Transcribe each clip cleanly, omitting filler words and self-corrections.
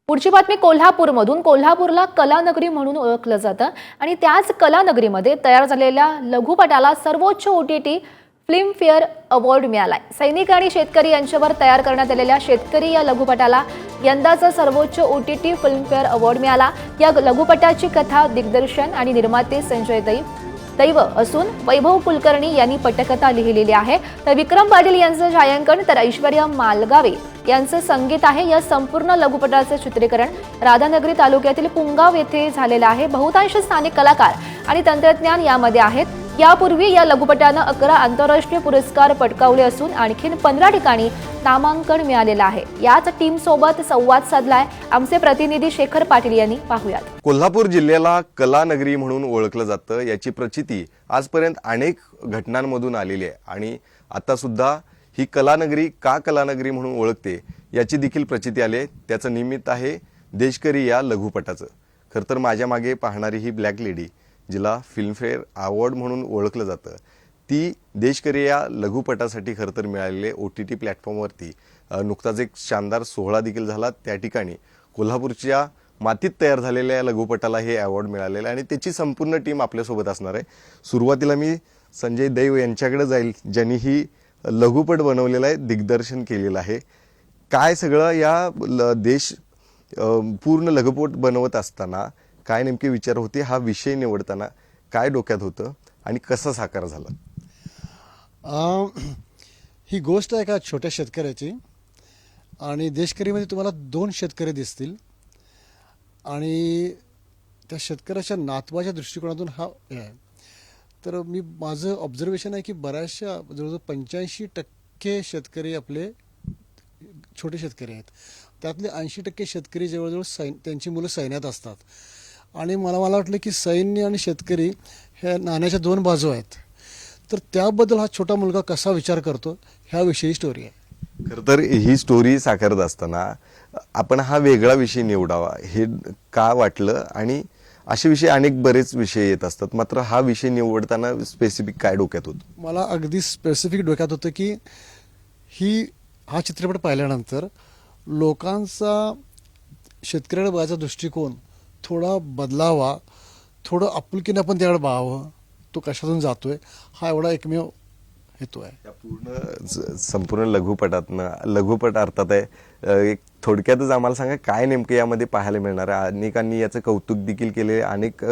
पुढची बातमी कोल्हापूरमधून. कोल्हापूरला कलानगरी म्हणून ओळखलं जातं आणि त्याच कलानगरीमध्ये तयार झालेल्या लघुपटाला सर्वोच्च OTT फिल्मफेअर अवॉर्ड मिळालाय. सैनिक आणि शेतकरी यांच्यावर तयार करण्यात आलेल्या शेतकरी या लघुपटाला यंदाचा सर्वोच्च OTT फिल्मफेअर अवॉर्ड मिळाला. या लघुपटाची कथा, दिग्दर्शन आणि निर्माते संजय दैव असून वैभव कुलकर्णी यांनी पटकथा लिहिलेली आहे. तर विक्रम पाटील यांचं छायांकन तर ऐश्वर्या मालगावे यांचं संगीत आहे. या संपूर्ण लघुपटाचं चित्रीकरण राधानगरी तालुक्यातील पुंगाव येथे झालेलं आहे. बहुतांश स्थानिक कलाकार आणि तंत्रज्ञान यामध्ये आहेत. यापूर्वी या लघुपटानं 11 आंतरराष्ट्रीय पुरस्कार पटकावले असून आणखीन 15 ठिकाणी नामांकन मिळालेलं आहे. याच टीम सोबत संवाद साधलाय आमचे प्रतिनिधी शेखर पाटील यांनी. पाहूयात. कोल्हापूर जिल्ह्याला कलानगरी म्हणून ओळखलं जातं. याची प्रचिती आजपर्यंत अनेक घटनांमधून आलेली आहे आणि आता सुद्धा ही कलानगरी का कलानगरी म्हणून ओळखते याची देखील प्रचिती आली आहे. त्याचं निमित्त आहे देशकरी या लघुपटाचं. खरं तर माझ्या मागे पाहणारी ही ब्लॅक लेडी, जिला फिल्मफेअर अवॉर्ड म्हणून ओळखलं जातं, ती देशकरी या लघुपटासाठी खरं तर मिळालेले OTT प्लॅटफॉर्मवरती नुकताच एक शानदार सोहळा देखील झाला. त्या ठिकाणी कोल्हापूरच्या मातीत तयार झालेल्या या लघुपटाला हे अवॉर्ड मिळालेलं आहे आणि त्याची संपूर्ण टीम आपल्यासोबत असणार आहे. सुरुवातीला मी संजय दैव यांच्याकडे जाईल, ज्यांनी ही लघुपट बनवलेला आहे, दिग्दर्शन केलेलं आहे. काय सगळं या पूर्ण लघुपट बनवत असताना काय नेमके विचार होते, हा विषय निवडताना काय डोक्यात होतं आणि कसा साकार झाला? ही गोष्ट आहे एका छोट्या शेतकऱ्याची आणि देशकरीमध्ये तुम्हाला 2 शेतकरी दिसतील आणि त्या शेतकऱ्याच्या नातवाच्या दृष्टिकोनातून हा आहे. तर माझं ऑब्झर्वेशन आहे की बऱ्याचशा जवळजवळ 85% शेतकरी आपले छोटे शेतकरी आहेत. त्यातले 80% शेतकरी जवळजवळ त्यांची मुलं सैन्यात असतात आणि मला वाटलं की सैन्य आणि शेतकरी ह्या नाण्याच्या 2 बाजू आहेत. तर त्याबद्दल हा छोटा मुलगा कसा विचार करतो ह्याविषयी स्टोरी आहे. खरं तर ही स्टोरी साकारत असताना आपण हा वेगळा विषय निवडावा हे का वाटलं? आणि असे विषय अनेक बरेच विषय येत असतात, मात्र हा विषय निवडताना स्पेसिफिक काय डोक्यात होतं? मला अगदी स्पेसिफिक डोक्यात होतं की हा चित्रपट पाहिल्यानंतर लोकांचा शेतकऱ्याकडे बघायचा दृष्टिकोन थोडा बदलावा, थोडं आपुलकीने आपण त्याकडे बघावं, तो कशातून जातोय हा एवढा एकमेव हेतू आहे. या संपूर्ण लघुपट अर्थात आहे. एक थोडक्यातच आम्हाला सांगा काय नेमकं यामध्ये पाहायला मिळणार आहे? अनेकांनी याचं कौतुक देखील केले, अनेक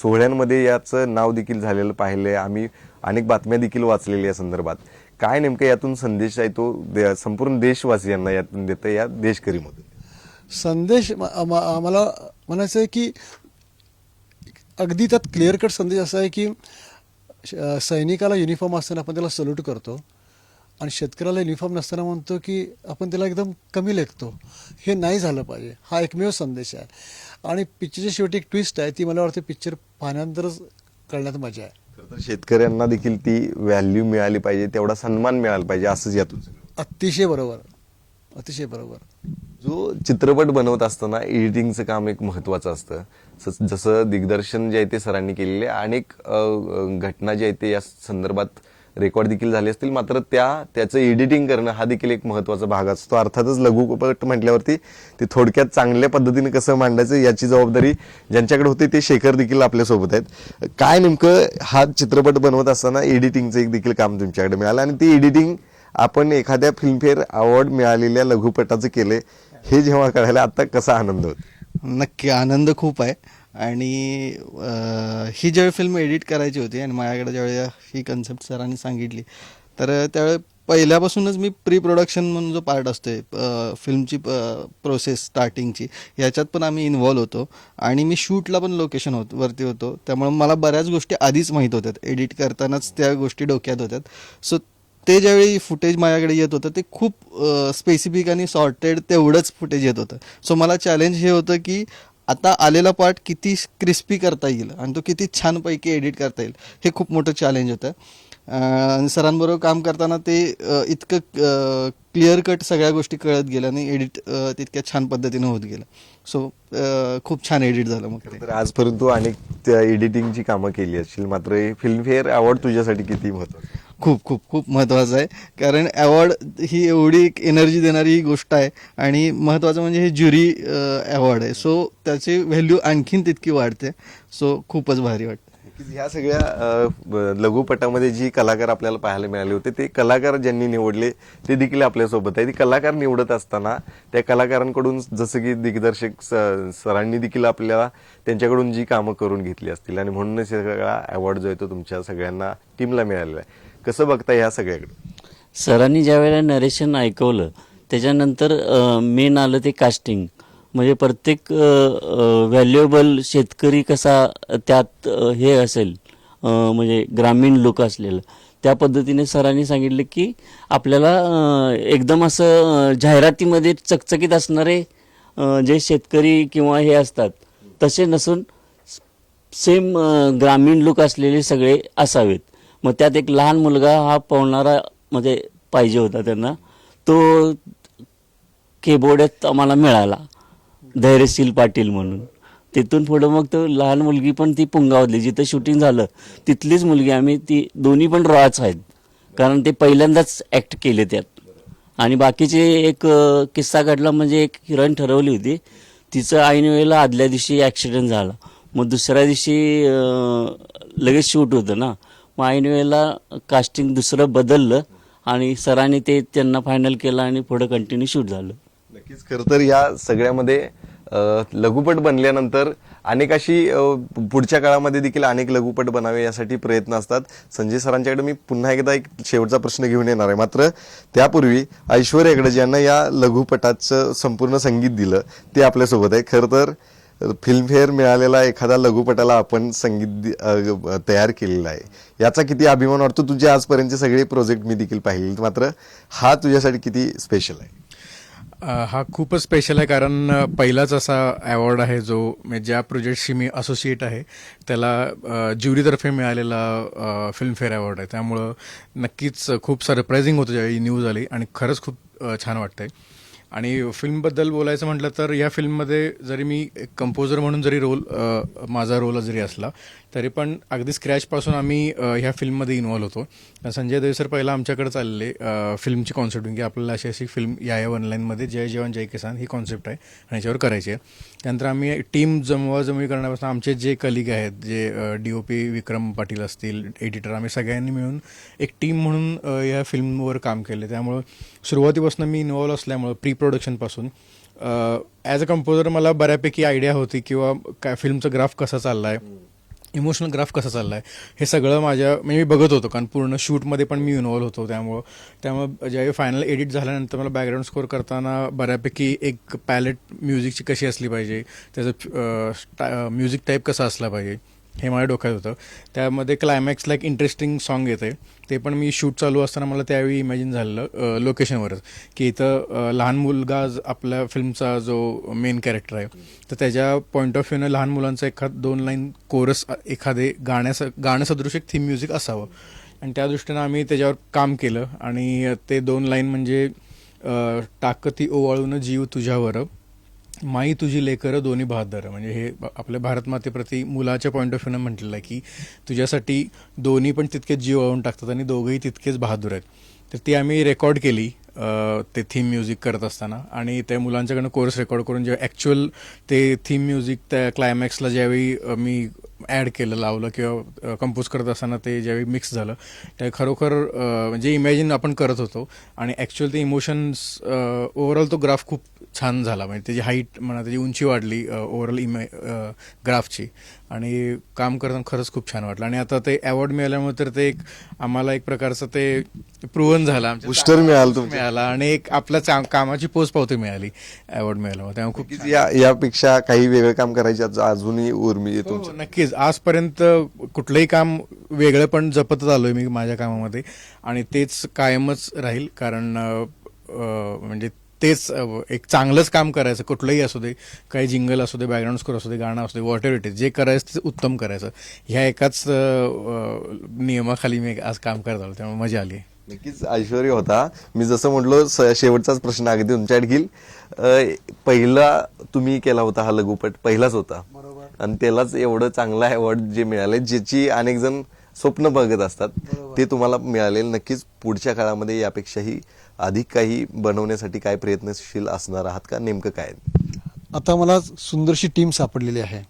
सोहळ्यांमध्ये याचं नाव देखील झालेलं पाहिलंय, आम्ही अनेक बातम्या देखील वाचलेल्या या संदर्भात. काय नेमकं यातून संदेश आहे तो संपूर्ण देशवासियांना यातून देतं या देशकरीमधून? संदेश मला म्हणायचं आहे की अगदी त्यात क्लिअर कट संदेश असा आहे की सैनिकाला युनिफॉर्म असताना आपण त्याला सल्यूट करतो आणि शेतकऱ्याला युनिफॉर्म नसताना म्हणतो की आपण त्याला एकदम कमी लेखतो. हे नाही झालं पाहिजे, हा एकमेव संदेश आहे. आणि पिक्चरच्या शेवटी एक ट्विस्ट आहे, ती मला वाटते पिक्चर पाहण्यानंतरच कळण्यात मजा आहे. तर शेतकऱ्यांना देखील ती व्हॅल्यू मिळाली पाहिजे, तेवढा सन्मान मिळाला पाहिजे, असंच यातून. अतिशय बरोबर, अतिशय बरोबर. जो चित्रपट बनवत असताना एडिटिंगचं काम एक महत्त्वाचं असतं. जसं दिग्दर्शन जे आहे ते सरांनी केलेले अनेक घटना जे आहेत ते या संदर्भात रेकॉर्ड देखील झाले असतील, मात्र त्याचं एडिटिंग करणं हा देखील एक महत्त्वाचा भाग असतो. अर्थातच लघुपट म्हटल्यावरती ते थोडक्यात चांगल्या पद्धतीने कसं मांडायचं याची जबाबदारी ज्यांच्याकडे होती ते शेखर देखील आपल्यासोबत आहेत. काय नेमकं हा चित्रपट बनवत असताना एडिटिंगचं एक देखील काम तुमच्याकडे मिळालं आणि ती एडिटिंग आपण एखाद्या फिल्मफेअर अवॉर्ड मिळालेल्या लघुपटाचं केले हे जेव्हा कळायला आता कसा आनंद होतो? नक्की आनंद खूप आहे. आणि ही ज्यावेळी फिल्म एडिट करायची होती आणि माझ्याकडे ज्यावेळी ही कन्सेप्ट सरांनी सांगितली, तर त्यावेळी पहिल्यापासूनच मी प्री प्रोडक्शन म्हणून जो पार्ट असतोय फिल्मची प्रोसेस स्टार्टिंगची, ह्याच्यात पण आम्ही इन्व्हॉल्व होतो आणि मी शूटला पण लोकेशन वरती होतो. त्यामुळे मला बऱ्याच गोष्टी आधीच माहीत होत्यात, एडिट करतानाच त्या गोष्टी डोक्यात होत्यात. सो ते ज्यावेळी फुटेज माझ्याकडे येत होतं ते खूप स्पेसिफिक आणि सॉर्टेड तेवढंच फुटेज येत होतं. सो मला चॅलेंज हे होतं की आता आलेला पार्ट किती क्रिस्पी करता येईल आणि तो किती छानपैकी एडिट करता येईल, हे खूप मोठं चॅलेंज होतं. आणि सरांबरोबर काम करताना ते इतकं क्लिअर कट सगळ्या गोष्टी कळत गेल्या आणि एडिट तितक्या छान पद्धतीनं होत गेलं. सो खूप छान एडिट झालं. मग तर आजपर्यंत तू अनेक एडिटिंगची कामं केली असतील, मात्र फिल्मफेअर अवॉर्ड तुझ्यासाठी किती महत्त्वाचं? खूप खूप खूप महत्त्वाचं आहे, कारण अवॉर्ड ही एवढी एक एनर्जी देणारी ही गोष्ट आहे आणि महत्त्वाचं म्हणजे हे ज्युरी अवॉर्ड आहे, सो त्याची व्हॅल्यू आणखीन तितकी वाढते. सो खूपच भारी वाटतं. ह्या सगळ्या लघुपटामध्ये जी कलाकार आपल्याला पाहायला मिळाले होते ते कलाकार ज्यांनी निवडले ते देखील आपल्यासोबत आहे. ती कलाकार निवडत असताना त्या कलाकारांकडून जसं की दिग्दर्शक सरांनी देखील आपल्याला त्यांच्याकडून जी कामं करून घेतली असतील आणि म्हणूनच सगळा अवॉर्ड जो आहे तो तुमच्या सगळ्यांना टीमला मिळालेला आहे. कसं बघता ह्या सगळ्याकडे? सरांनी ज्या वेळेला नरेशन ऐकवलं त्याच्यानंतर मेन आलं ते कास्टिंग. म्हणजे प्रत्येक व्हॅल्युएबल शेतकरी कसा त्यात हे असेल, म्हणजे ग्रामीण लोक असलेलं, त्या पद्धतीने सरांनी सांगितलं की आपल्याला एकदम असं जाहिरातीमध्ये चकचकीत असणारे जे शेतकरी किंवा हे असतात तसे नसून सेम ग्रामीण लोक असलेले सगळे असावेत. मग त्यात एक लहान मुलगा हा पवणारा म्हणजे पाहिजे होता त्यांना. तो केबोर्डात आम्हाला मिळाला, धैर्यशील पाटील म्हणून. तिथून पुढं मग तो लहान मुलगी पण ती पुंगावली, जिथं शूटिंग झालं तिथलीच मुलगी आम्ही. ती दोन्ही पण रॉच आहेत, कारण ते पहिल्यांदाच ॲक्ट केले त्यात. आणि बाकीचे एक किस्सा घडला, म्हणजे एक हिरोईन ठरवली होती, तिचं ऐन वेळेला आदल्या दिवशी ॲक्सिडेंट झाला. मग दुसऱ्या दिवशी लगेच शूट होतं ना, मग ऐन वेळेला कास्टिंग दुसरं बदललं आणि सरांनी ते त्यांना फायनल केलं आणि पुढं कंटिन्यू शूट झालं. नक्कीच. खरं तर या सगळ्यामध्ये लघुपट बनल्यानंतर अनेक अशी पुढच्या काळामध्ये देखील अनेक लघुपट बनावे यासाठी प्रयत्न असतात. संजय सरांच्याकडे मी पुन्हा एकदा एक शेवटचा प्रश्न घेऊन येणार आहे, मात्र त्यापूर्वी ऐश्वर्या हेगडे ज्यांना या लघुपटाचं संपूर्ण संगीत दिलं ते आपल्यासोबत आहे. खरं तर फिल्मफेअर मिळालेला एखादा लघुपटाला आपण संगीत तयार केलेलं आहे, याचा किती अभिमान वाटतो. तुझे आजपर्यंतचे सगळे प्रोजेक्ट मी देखील पाहिले, मात्र हा तुझ्यासाठी किती स्पेशल आहे? हा खूपच स्पेशल आहे, कारण पहिलाच असा अवॉर्ड आहे जो ज्या प्रोजेक्टशी मी असोसिएट आहे त्याला ज्युरीतर्फे मिळालेला फिल्मफेअर अवॉर्ड आहे. त्यामुळं नक्कीच खूप सरप्रायझिंग होतं ज्यावेळी न्यूज आली आणि खरंच खूप छान वाटतंय. आणि फिल्मबद्दल बोलायचं म्हटलं तर या फिल्ममध्ये जरी मी एक कंपोजर म्हणून जरी माझा रोल जरी असला तरी पण अगदी स्क्रॅचपासून आम्ही ह्या फिल्ममध्ये इन्व्हॉल्व होतो. संजय देव सर पहिला आमच्याकडे चालले फिल्मची कॉन्सेप्ट, की आपल्याला अशी अशी फिल्म या ऑनलाईनमध्ये जय जवान जय किसान ही कॉन्सेप्ट आहे आणि याच्यावर करायची आहे. त्यानंतर आम्ही टीम जमवाजमवी करण्यापासून आमचे जे कलिग आहेत, जे DOP विक्रम पाटील असतील, एडिटर, आम्ही सगळ्यांनी मिळून एक टीम म्हणून या फिल्मवर काम केलं. त्यामुळं सुरुवातीपासून मी इन्व्हॉल्व असल्यामुळं प्री प्रोडक्शनपासून ॲज अ कंपोजर मला बऱ्यापैकी आयडिया होती किंवा काय फिल्मचं ग्राफ कसा चालला आहे, इमोशनल ग्राफ कसा चालला आहे, हे सगळं म्हणजे मी बघत होतो, कारण पूर्ण शूटमध्ये पण मी इन्व्हॉल्व होतो. त्यामुळं ज्यावेळी फायनल एडिट झाल्यानंतर मला बॅकग्राऊंड स्कोअर करताना बऱ्यापैकी एक पॅलेट म्युझिकची कशी असली पाहिजे, त्याचं म्युझिक टाईप कसा असला पाहिजे हे माझ्या डोक्यात होतं. त्यामध्ये क्लायमॅक्सला एक इंटरेस्टिंग सॉन्ग येते, ते पण मी शूट चालू असताना मला त्यावेळी इमॅजिन झालेलं लोकेशनवरच, की इथं लहान मुलगा आपल्या फिल्मचा जो मेन कॅरेक्टर आहे तर त्याच्या पॉईंट ऑफ व्ह्यूनं लहान मुलांचं 1-2 लाईन कोरस एखादे गाण्यासदृश एक थीम म्युझिक असावं. आणि त्या दृष्टीनं आम्ही त्याच्यावर काम केलं आणि ते 2 लाईन म्हणजे टाकती ओवाळून जीव तुझ्यावर, माई तुझी लेकर दोन्ही बहादर. म्हणजे हे आपल्या भारतमातेप्रती मुलाच्या पॉईंट ऑफ व्ह्यूनं म्हटलेलं आहे की तुझ्यासाठी दोन्ही पण तितकेच जीव वाळून टाकतात आणि दोघंही तितकेच बहादूर आहेत. तर ती आम्ही रेकॉर्ड केली ते थीम म्युझिक करत असताना, आणि त्या मुलांच्याकडनं कोर्स रेकॉर्ड करून जेव्हा ॲक्च्युअल ते थीम म्युझिक त्या क्लायमॅक्सला ज्यावेळी मी ॲड केलं, लावलं किंवा कंपोज करत असताना ते ज्यावेळी मिक्स झालं, त्या खरोखर म्हणजे इमॅजिन आपण करत होतो आणि ॲक्च्युअल ते इमोशन्स ओव्हरऑल तो ग्राफ खूप छान झाला. म्हणजे त्याची हाईट म्हणा, त्याची उंची वाढली ओव्हरऑल ग्राफची, आणि काम करताना खरंच खूप छान वाटलं. आणि आता ते अवॉर्ड मिळाल्यामुळे तर ते एक आम्हाला एक प्रकारचं ते प्रूव्हन झालं, बुस्टर मिळाला आणि एक आपल्या कामाची पोचपावती मिळाली अवॉर्ड मिळाल्यामुळे. त्यामुळे खूप यापेक्षा काही वेगळं काम करायची अजूनही उर्मी येतो? नक्कीच. आजपर्यंत कुठलंही काम वेगळं पण जपतच आलोय मी माझ्या कामामध्ये, आणि तेच कायमच राहील, कारण म्हणजे तेच एक चांगलंच काम करायचं, कुठलंही असू दे, काही जिंगल असू दे, बॅकग्राऊंड स्कोर असू दे, गाणं असू दे, वॉट एव्हर इट इज, जे करायचं ते उत्तम करायचं, ह्या एकाच नियमाखाली मी आज काम करत आलो. त्यामुळे मजा आली. नक्कीच ऐश्वर्या होता. मी जसं म्हटलो शेवटचाच प्रश्न अगदी तुमच्याकडे घेईल. पहिला तुम्ही केला होता हा लघुपट, पहिलाच होता आणि त्यालाच एवढं चांगला अवॉर्ड जे मिळाले, ज्याची अनेक जण स्वप्न बघत असतात ते तुम्हाला मिळालेलं नक्कीच पुढच्या काळामध्ये यापेक्षाही अधिक काही बनवण्यासाठी काय प्रयत्नशील असणार आहात का, नेमकं काय? आता मला सुंदरशी टीम सापडलेली आहे.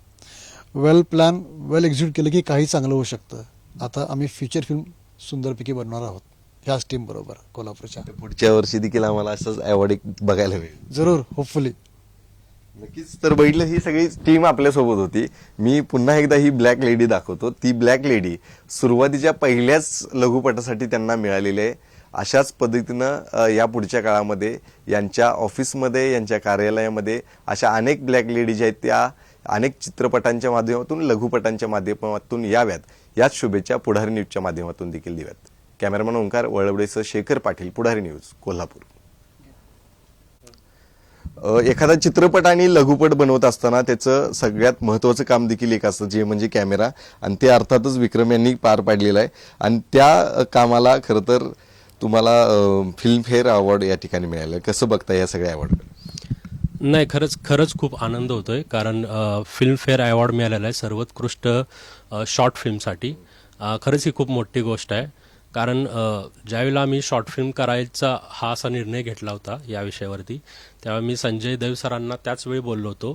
वेल प्लॅन वेल एक्झिक्यूट केलं की काही चांगलं होऊ शकतं. आता आम्ही फीचर फिल्म सुंदरपैकी बनवणार आहोत ह्याच टीम बरोबर कोल्हापूरच्या. पुढच्या वर्षी देखील आम्हाला असंच अवॉर्ड एक बघायला मिळेल. जरूर, होपफुली. नक्कीच. तर बघितलं ही सगळी टीम आपल्यासोबत होती. मी पुन्हा एकदा ही ब्लॅक लेडी दाखवतो. ती ब्लॅक लेडी सुरुवातीच्या पहिल्याच लघुपटासाठी त्यांना मिळालेली आहे. अशाच पद्धतीनं या पुढच्या काळामध्ये यांच्या ऑफिसमध्ये, यांच्या कार्यालयामध्ये अशा अनेक ब्लॅक लेडी ज्या आहेत त्या अनेक चित्रपटांच्या माध्यमातून, लघुपटांच्या माध्यमातून याव्यात, याच शुभेच्छा पुढारी न्यूजच्या माध्यमातून देखील देव्यात. कॅमेरामन ओंकार वळवडेसह शेखर पाटील, पुढारी न्यूज, कोल्हापूर. एखादा चित्रपट आणि लघुपट बनवत असताना त्याचं सगळ्यात महत्त्वाचं काम देखील एक असतं, जे म्हणजे कॅमेरा, आणि ते अर्थातच विक्रम यांनी पार पाडलेलं आहे. आणि त्या कामाला खरं तर तुम्हाला फिल्मफेअर अवॉर्ड या ठिकाणी मिळालं. कसं बघता या सगळ्या अवॉर्ड? नाही, खरंच खूप आनंद होतोय, कारण फिल्मफेअर अवॉर्ड मिळालेला आहे सर्वोत्कृष्ट शॉर्ट फिल्मसाठी. खरंच ही खूप मोठी गोष्ट आहे, कारण ज्यावेळेला आम्ही शॉर्ट फिल्म करायचा हा असा निर्णय घेतला होता या विषयावरती, तेव्हा मी संजय देव सरांना त्याच वेळी बोललो होतो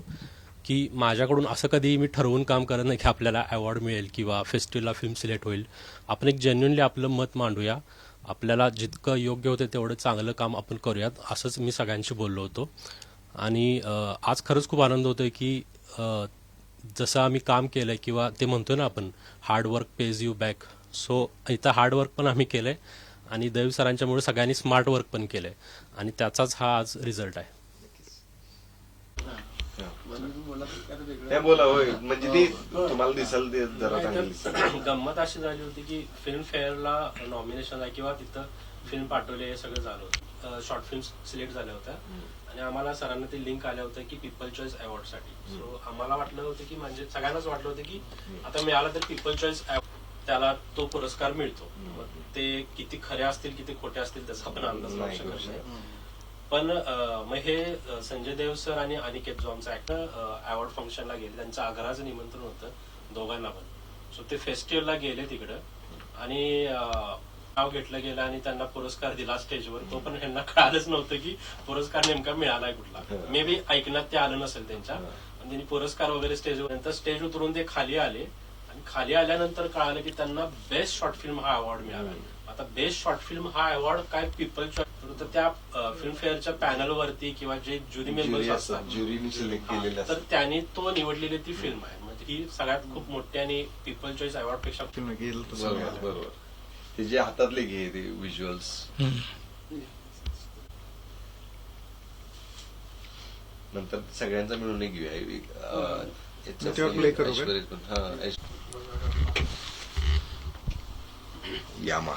की माझ्याकडून असं कधी मी ठरवून काम करत नाही की आपल्याला अवॉर्ड मिळेल किंवा फेस्टिवलला फिल्म सिलेक्ट होईल. आपण एक जेन्युनली आपलं मत मांडूया, आपल्याला जितकं योग्य होतं तेवढं चांगलं काम आपण करूयात, असंच मी सगळ्यांशी बोललो होतो. आणि आज खरंच खूप आनंद होतोय की जसं आम्ही काम केलं आहे, किंवा ते म्हणतो ना आपण hard work page you back, so इथं हार्डवर्क पण आम्ही केलं आहे आणि देव सरांच्यामुळे सगळ्यांनी स्मार्ट वर्क पण केलं आहे, आणि त्याचाच हा आज रिझल्ट आहे. बोला, होय, म्हणजे ती तुम्हाला दिसेल ते जरा चांगली गंमत अशी झाली होती की फिल्म फेअरला नॉमिनेशन आहे किंवा तिथं फिल्म पाठवले, हे सगळं झालं होतं. शॉर्ट फिल्म सिलेक्ट झाल्या होत्या आणि आम्हाला सरांना ते लिंक आलं होतं की पीपल चॉईस अवॉर्डसाठी. सो आम्हाला वाटलं होतं की, म्हणजे सगळ्यांनाच वाटलं होतं की आता मिळालं तर पीपल चॉईस त्याला तो पुरस्कार मिळतो. मग ते किती खरे असतील किती खोटे असतील त्याचा आपण अंदाज लावू शकत नाही. पण मग हे संजय देव सर आणि अनिकेत जो आमचा ऍक्टर अवॉर्ड फंक्शनला गेले, त्यांचं आग्राचं निमंत्रण होतं दोघांना पण. सो ते फेस्टिवलला गेले तिकडं आणि नाव घेतलं गेलं आणि त्यांना पुरस्कार दिला स्टेजवर. तो पण ह्यांना कळालंच नव्हतं की पुरस्कार नेमका मिळालाय कुठला. मे बी ऐकण्यात ते आलं नसेल त्यांच्या, पण त्यांनी पुरस्कार वगैरे स्टेजवर, नंतर स्टेज उतरून ते खाली आले आणि खाली आल्यानंतर कळालं की त्यांना बेस्ट शॉर्ट फिल्म हा अवॉर्ड मिळाला. आता बेस्ट शॉर्ट फिल्म हा अवॉर्ड काय पीपल चॉईस, तर त्या फिल्मफेअरच्या पॅनलवरती किंवा जे ज्युरी मेंबर्स असतात तर त्यांनी तो निवडलेली ती फिल्म आहे. म्हणजे ही सगळ्यात खूप मोठी आणि पीपल चॉईस अवॉर्ड पेक्षा बरोबर. ते जे हातातले घे ते व्हिज्युअल्स, नंतर सगळ्यांचा मिळून एक घेऊया. यामा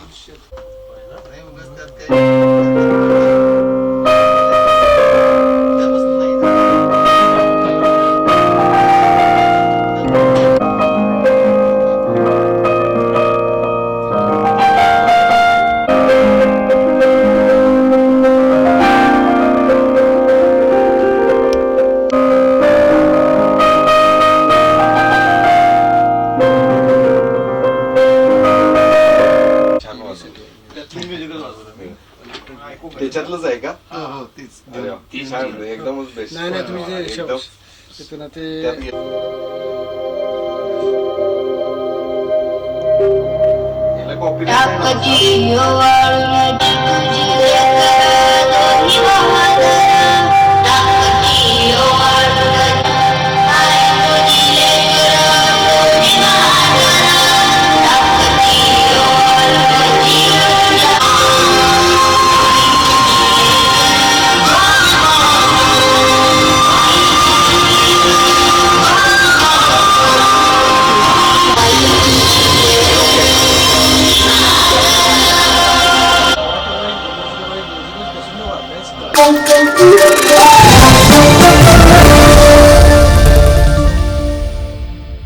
त्याच्यातलंच आहे का? छान, एकदमच बेस्ट. नाही, तुम्ही जे एकदम ते Thank you.